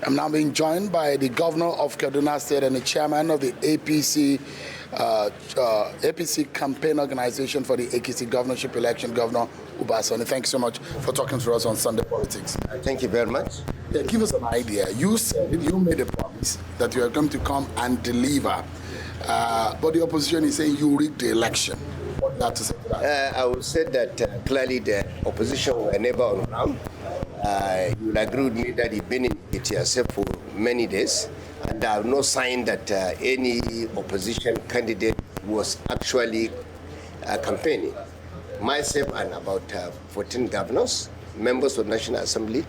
I'm now being joined by the governor of Kaduna State and the chairman of the APC campaign organization for the Ekiti governorship election, Governor Sani. Thank you so much for talking to us on Sunday Politics. Thank you very much. Yeah, give us an idea. You said you made a promise that you are going to come and deliver, but the opposition is saying you rigged the election. What do you have to say to that? I would say that clearly the opposition were never on ground. You will agree with me that you've been in it yourself for many days, and I have no sign that any opposition candidate was actually campaigning. Myself and about 14 governors, members of the National Assembly,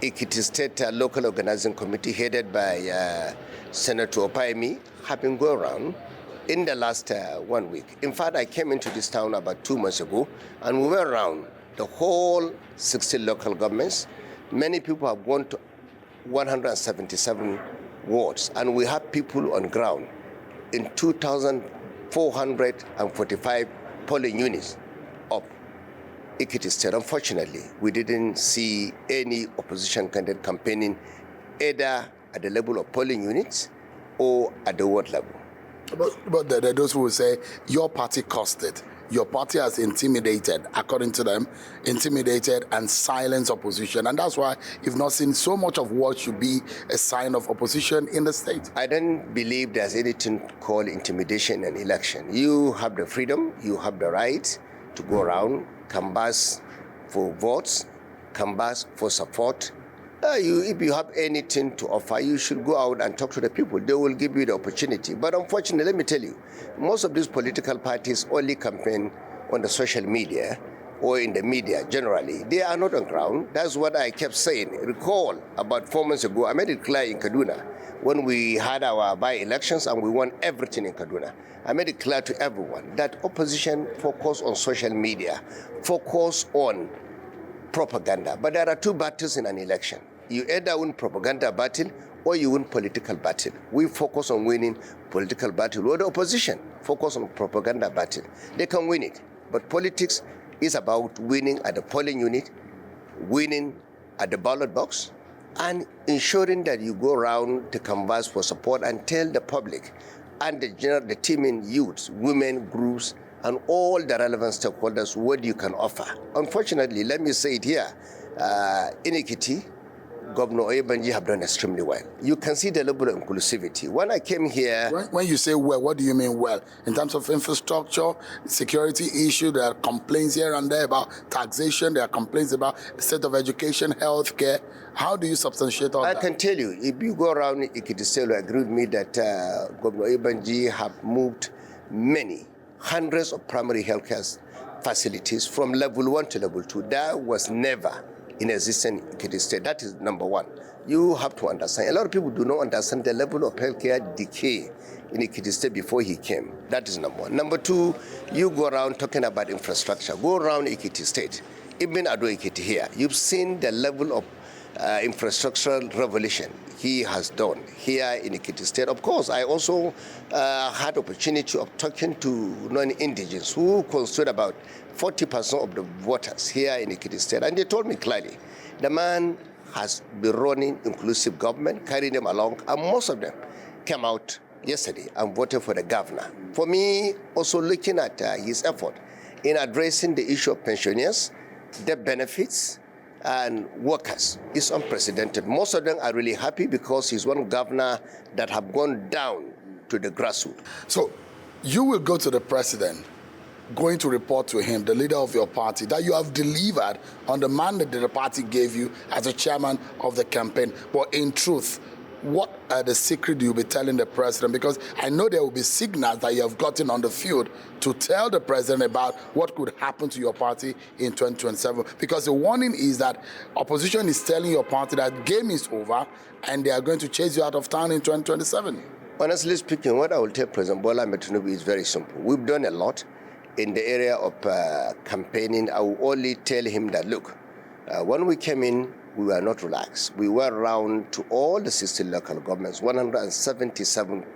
Ekiti State Local Organizing Committee headed by Senator Opayemi have been going around in the last 1 week. In fact, I came into this town about 2 months ago, and we went around the whole 60 local governments. Many people have gone to 177 wards, and we have people on ground in 2,445 polling units of Ekiti State. Unfortunately, we didn't see any opposition candidate campaigning either at the level of polling units or at the ward level. But there are those who will say your party cost it. Your party has intimidated, according to them, intimidated and silenced opposition. And that's why you've not seen so much of what should be a sign of opposition in the state. I don't believe there's anything called intimidation in election. You have the freedom, you have the right to go around, canvass for votes, canvass for support. If you have anything to offer, you should go out and talk to the people. They will give you the opportunity. But unfortunately, let me tell you, most of these political parties only campaign on the social media or in the media generally. They are not on ground. That's what I kept saying. Recall about 4 months ago, I made it clear in Kaduna when we had our by-elections and we won everything in Kaduna. I made it clear to everyone that opposition focus on social media, focus on propaganda. But there are two battles in an election. You either win propaganda battle or you win political battle. We focus on winning political battle, or the opposition focus on propaganda battle. They can win it. But politics is about winning at the polling unit, winning at the ballot box, and ensuring that you go around to canvass for support and tell the public and the teaming youths, women, groups, and all the relevant stakeholders what you can offer. Unfortunately, let me say it here, in Ekiti, Governor Oyebanji have done extremely well. You can see the level of inclusivity. When I came here... When you say well, what do you mean well? In terms of infrastructure, security issue, there are complaints here and there about taxation, there are complaints about the state of education, healthcare. How do you substantiate all that? I can tell you, if you go around Ekiti State, you agree with me that Governor Oyebanji have moved many hundreds of primary healthcare facilities from level 1 to level 2. That was never in existence in Ekiti State. That is number one. You have to understand. A lot of people do not understand the level of healthcare decay in Ekiti State before he came. That is number one. Number two, you go around talking about infrastructure. Go around Ekiti State. Even Ado Ekiti here, you've seen the level of infrastructural revolution he has done here in Ekiti State. Of course, I also had opportunity of talking to non-indigenous who constitute about 40% of the voters here in Ekiti State. And they told me clearly, the man has been running inclusive government, carrying them along, and most of them came out yesterday and voted for the governor. For me, also looking at his effort in addressing the issue of pensioners, their benefits, and workers is unprecedented. Most of them are really happy because he's one governor that have gone down to the grassroots. So you will go to the president, going to report to him, the leader of your party, that you have delivered on the mandate that the party gave you as a chairman of the campaign. But in truth, what are the secret you'll be telling the president? Because I know there will be signals that you have gotten on the field to tell the president about what could happen to your party in 2027. Because the warning is that opposition is telling your party that game is over and they are going to chase you out of town in 2027. Honestly speaking, what I will tell President Bola Ahmed Tinubu is very simple. We've done a lot in the area of campaigning. I will only tell him that, look, when we came in, we were not relaxed. We were around to all the 60 local governments, 177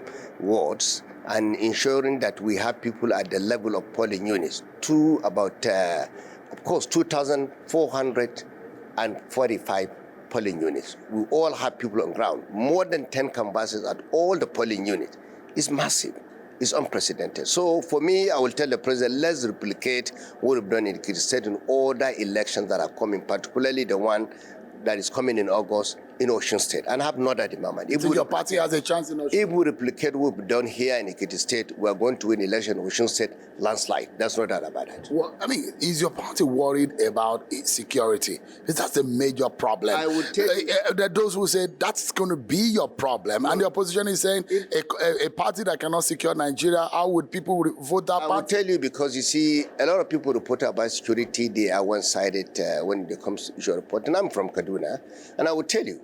wards, and ensuring that we have people at the level of polling units to about, of course, 2,445 polling units. We all have people on ground. More than 10 canvassers at all the polling units. It's massive. It's unprecedented. So for me, I will tell the president, let's replicate what we've done in Ekiti State in all the elections that are coming, particularly the one that is coming in August in Ocean State. And I have not at the moment. So your party has a chance in Ocean? If we replicate what we've done here in Ekiti State, we are going to win election in Ocean State landslide. That's not that about it. Well, I mean, is your party worried about its security? Because that's a major problem. I would tell you, there are those who say that's going to be your problem. And the opposition is saying a party that cannot secure Nigeria, how would people vote that party? I will tell you because, you see, a lot of people report about security. They are one-sided when it comes to issue of reporting. I'm from Kaduna, and I will tell you,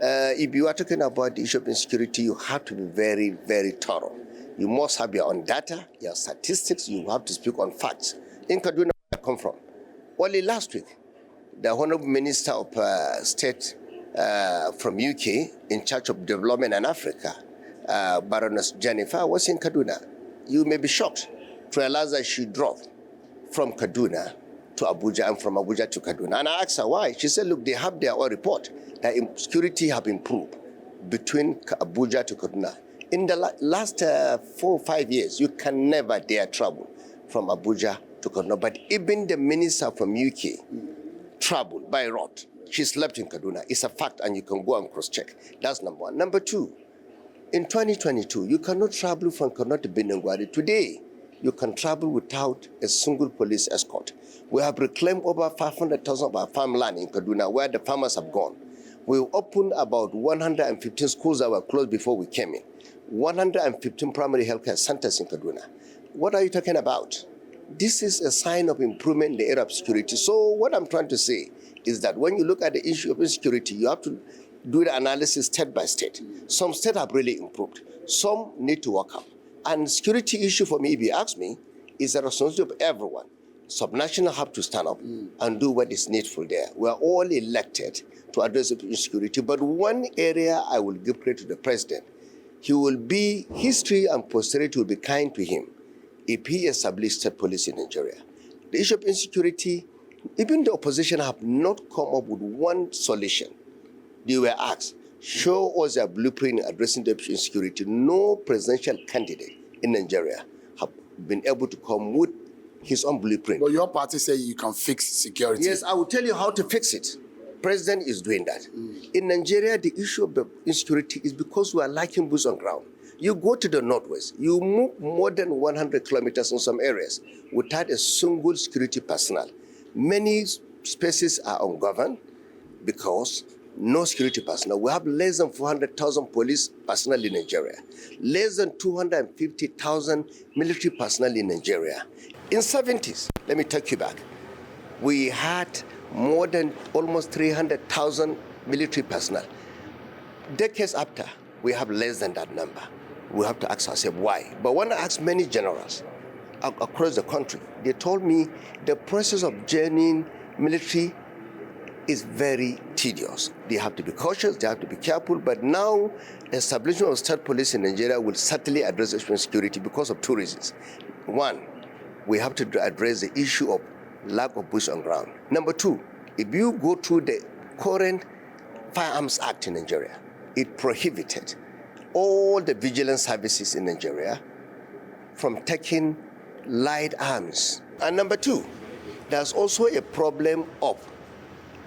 if you are talking about the issue of insecurity, you have to be very, very thorough. You must have your own data, your statistics. You have to speak on facts. In Kaduna, where I come from, only last week, the Honorable Minister of State from UK in charge of development and Africa, Baroness Jennifer, was in Kaduna. You may be shocked to realize that she drove from Kaduna to Abuja and from Abuja to Kaduna. And I asked her why. She said, look, they have their own report that security have improved between Abuja to Kaduna. In the last 4 or 5 years, you can never dare travel from Abuja to Kaduna. But even the minister from UK traveled by road. She slept in Kaduna. It's a fact, and you can go and cross-check. That's number one. Number two, in 2022, you cannot travel from Kaduna to Benengwari. Today, you can travel without a single police escort. We have reclaimed over 500,000 of our farmland in Kaduna where the farmers have gone. We opened about 115 schools that were closed before we came in. 115 primary healthcare centers in Kaduna. What are you talking about? This is a sign of improvement in the area of security. So what I'm trying to say is that when you look at the issue of insecurity, you have to do the analysis state by state. Some states have really improved. Some need to work up. And security issue for me, if you ask me, is a responsibility of everyone. Subnational have to stand up and do what is needful there. We are all elected to address insecurity. But one area I will give credit to the president. He will be, history and posterity will be kind to him if he established state police in Nigeria. The issue of insecurity, even the opposition have not come up with one solution. They were asked, show us a blueprint in addressing the insecurity. No presidential candidate in Nigeria have been able to come with his own blueprint. But your party say you can fix security. Yes, I will tell you how to fix it. President is doing that. In Nigeria, the issue of the insecurity is because we are lacking boots on ground. You go to the northwest, you move more than 100 kilometers in some areas without a single security personnel. Many spaces are ungoverned because no security personnel. We have less than 400,000 police personnel in Nigeria, less than 250,000 military personnel in Nigeria. In the 70s, let me take you back, we had more than almost 300,000 military personnel. Decades after, we have less than that number. We have to ask ourselves why. But when I asked many generals across the country, they told me the process of joining military is very tedious. They have to be cautious, they have to be careful, but now the establishment of state police in Nigeria will certainly address security because of two reasons. One, we have to address the issue of lack of boots on ground. Number two, if you go through the current Firearms Act in Nigeria, it prohibited all the vigilance services in Nigeria from taking light arms. And number two, there's also a problem of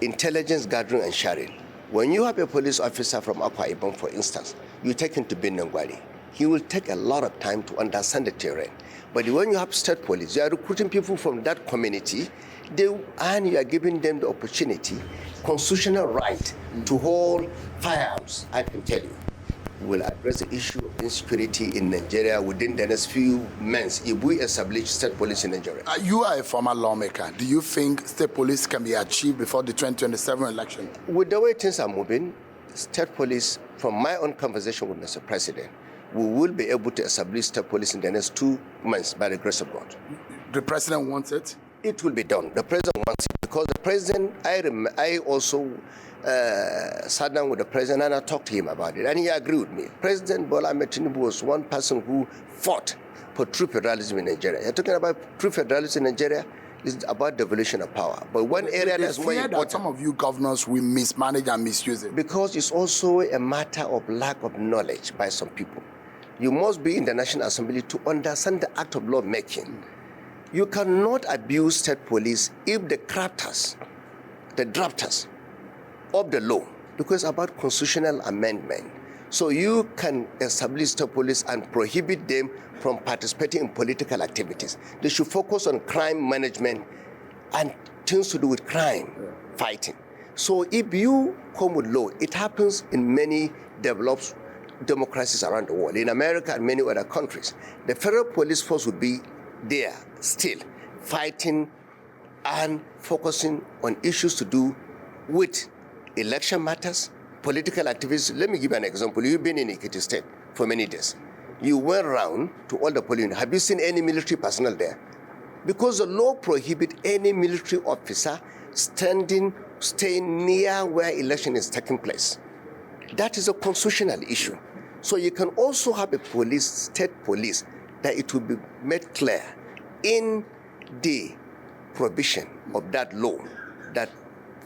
intelligence gathering and sharing. When you have a police officer from Akwa Ibom, for instance, you take him to Benengwari, he will take a lot of time to understand the terrain. But when you have state police, you are recruiting people from that community, and you are giving them the opportunity, constitutional right to hold firearms. I can tell you, we will address the issue of insecurity in Nigeria within the next few months if we establish state police in Nigeria. You are a former lawmaker. Do you think state police can be achieved before the 2027 election? With the way things are moving, state police, from my own conversation with Mr. President, we will be able to establish state police in the next 2 months by the grace of God. The president wants it? It will be done. The president wants it because the president, I also sat down with the president and I talked to him about it, and he agreed with me. President Bola Ahmed Tinubu was one person who fought for true federalism in Nigeria. You're talking about true federalism in Nigeria, It's about devolution of power. But one area that's more important, some of you governors will mismanage and misuse it. because it's also a matter of lack of knowledge by some people. You must be in the National Assembly to understand the act of law making. You cannot abuse state police if the crafters, the drafters of the law, because it's about constitutional amendment. So you can establish state police and prohibit them from participating in political activities. They should focus on crime management and things to do with crime fighting. So if you come with law, it happens in many developed democracies around the world, in America and many other countries. The federal police force will be there still fighting and focusing on issues to do with election matters, political activities. Let me give you an example. You've been in Ekiti State for many days. You went around to all the polling. Have you seen any military personnel there? Because the law prohibits any military officer staying near where election is taking place. That is a constitutional issue. So you can also have a police, state police, that it will be made clear in the provision of that law that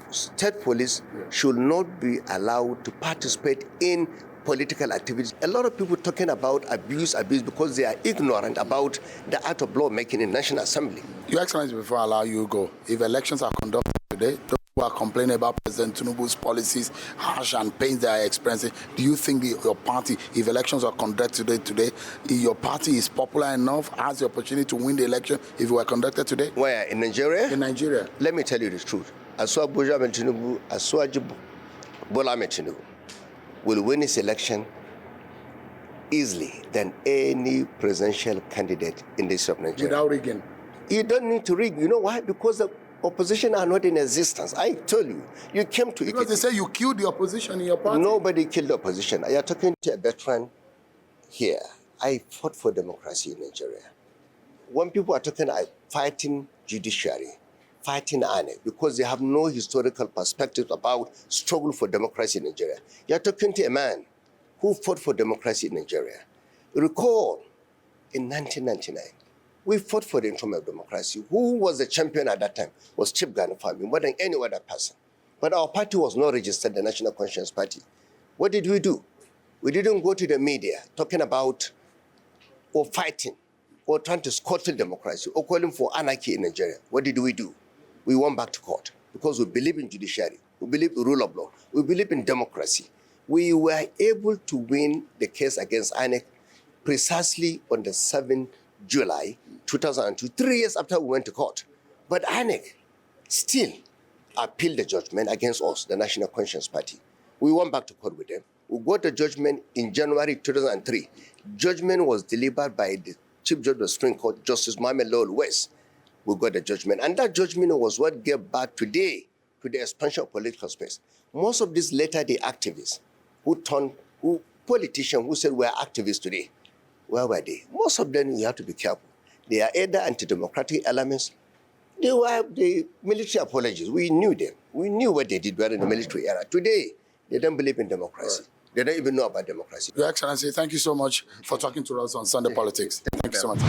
state police should not be allowed to participate in political activities. A lot of people talking about abuse because they are ignorant about the act of law making in National Assembly. Your Excellency, before I allow you to go, if elections are conducted today, those who are complaining about President Tinubu's policies, harsh and pains they are experiencing, do you think your party, if elections are conducted today, your party is popular enough, has the opportunity to win the election if it were conducted today? Where? In Nigeria? In Nigeria. Let me tell you the truth. Asua Tinubu, Asua Bola Tinubu will win this election easily than any presidential candidate in the state of Nigeria. Without rigging? You don't need to rig. You know why? Because the opposition are not in existence. I told you. You came to Because Ekiti. they say you killed the opposition in your party. Nobody killed the opposition. You are talking to a veteran here. I fought for democracy in Nigeria. When people are talking, I'm fighting judiciary, fighting INEC, because they have no historical perspective about struggle for democracy in Nigeria. You're talking to a man who fought for democracy in Nigeria. Recall, in 1999, we fought for the informal democracy. Who was the champion at that time? Was Chief Gani Fami, more than any other person. But our party was not registered, the National Conscience Party. What did we do? We didn't go to the media talking about or fighting or trying to scuttle democracy or calling for anarchy in Nigeria. What did we do? We went back to court because we believe in judiciary, we believe in rule of law, we believe in democracy. We were able to win the case against INEC precisely on the 7th July 2002, 3 years after we went to court. But INEC still appealed the judgment against us, the National Conscience Party. We went back to court with them. We got the judgment in January 2003. Judgment was delivered by the Chief Judge of the Supreme Court, Justice Mohammed Lawal West. We got the judgment. And that judgment was what gave birth today to the expansion of political space. Most of these later-day activists politicians who said we're activists today, where were they? Most of them, you have to be careful. They are either anti-democratic elements. They were the military apologists. We knew them. We knew what they did during the military era. Today, they don't believe in democracy. Right. They don't even know about democracy. Your Excellency, thank you so much for talking to us on Sunday Politics. Thank you so much.